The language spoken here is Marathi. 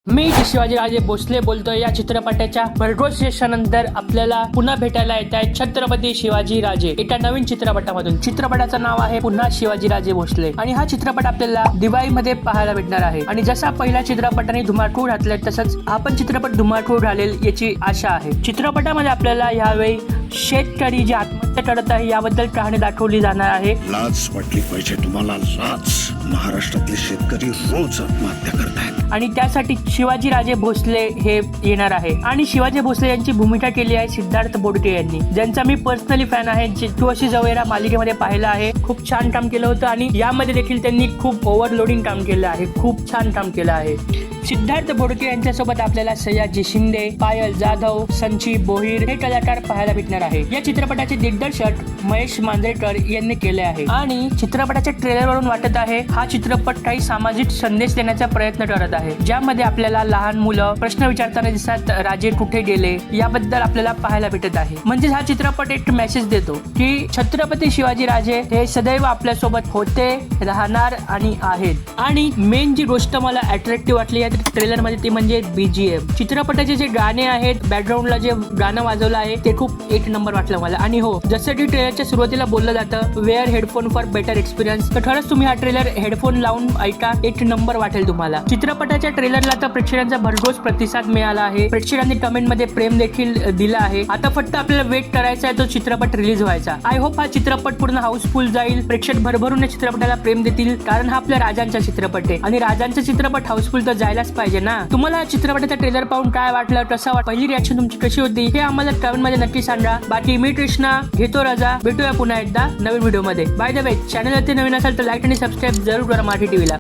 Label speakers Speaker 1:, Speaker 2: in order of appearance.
Speaker 1: मी शिवाजीराजे भोसले बोलतोय। या चित्रपटाच्या भरघोस यशानंतर आपल्याला पुन्हा भेटायला येत आहे छत्रपती शिवाजीराजे एका नवीन चित्रपटामधून। चित्रपटाचं नाव आहे पुन्हा शिवाजीराजे भोसले आणि हा चित्रपट आपल्याला दिवाळीमध्ये पाहायला भेटणार आहे। आणि जसा पहिल्या चित्रपटाने धुमाकूळ घातले तसंच हा पण चित्रपट धुमाकूळ घालेल याची आशा आहे। चित्रपटामध्ये आपल्याला यावेळी शेतकरी जे आत्महत्या करत आहे याबद्दल कहाणी दाखवली जाणार आहे।
Speaker 2: लाज वाटली पाहिजे तुम्हाला, लाज। महाराष्ट्रातले शेतकरी रोज आत्महत्या करतायत
Speaker 1: आणि त्यासाठी शिवाजीराजे भोसले हे येणार आहे आणि शिवाजी भोसले यांची भूमिका केली आहे सिद्धार्थ बोडके यांनी, ज्यांचा मी पर्सनली फॅन आहे। जे तू अशी जवळरा मालिकेमध्ये पाहिला आहे, खूप छान काम केलं होतं आणि यामध्ये देखील त्यांनी खूप ओव्हरलोडिंग काम केलं आहे, खूप छान काम केलं आहे। सिद्धार्थ बोडके यांच्यासोबत आपल्याला सयाजी शिंदे, पायल जाधव, संची बोहीर हे कलाकार पाहायला भेटणार आहे। या चित्रपटाचे दिग्दर्शक महेश मांजरेकर यांनी केले आहे आणि चित्रपटाच्या ट्रेलरवरून वाटत आहे हा चित्रपट काही सामाजिक संदेश देण्याचा प्रयत्न करत आहे, ज्यामध्ये आपल्याला लहान मुलं प्रश्न विचारताना दिसतात, राजे कुठे गेले याबद्दल आपल्याला पाहायला भेटत आहे। म्हणजे हा चित्रपट एक मेसेज देतो की छत्रपती शिवाजीराजे हे सदैव आपल्या सोबत होते, राहणार आणि आहेत। आणि मेन जी गोष्ट मला अट्रॅक्टिव्ह वाटली या ट्रेलर मध्ये ती म्हणजे बीजीएम। चित्रपटाचे जे गाणे आहेत, बॅकग्राऊंडला जे गाणं वाजवलं आहे ते खूप एक नंबर वाटलं मला। आणि हो, जसं की ट्रेलरच्या सुरुवातीला बोललं जातं wear headphone for better experience, तर खरंच तुम्ही हा ट्रेलर हेडफोन लावून ऐका, एक नंबर वाटेल तुम्हाला। चित्रपटाच्या ट्रेलरला तर प्रेक्षकांचा भरघोस प्रतिसाद मिळाला आहे, प्रेक्षकांनी कमेंट मध्ये प्रेम देखील दिलं आहे। आता फक्त आपल्याला वेट करायचा आहे तो चित्रपट रिलीज व्हायचा। आय होप हा चित्रपट पूर्ण हाऊसफुल जाईल, प्रेक्षक भरभरून या चित्रपटाला प्रेम देतील, कारण हा आपल्या राजांचा चित्रपट आहे आणि राजांचा चित्रपट हाऊसफुल तर जायलाच पाहिजे ना। तुम्हाला या चित्रपटाचा ट्रेलर पाहून काय वाटलं, कसा पहिली रिॲक्शन तुमची कशी होती हे आम्हाला कमेंट मध्ये नक्की सांगा। बाकी मी कृष्णा घेतो रजा, भेटूया पुन्हा एकदा नवीन व्हिडिओ मध्ये। बाय द वे, चॅनलवरती नवीन असाल तर लाईक आणि सबस्क्राईब जरूर करा मराठी टीव्हीला।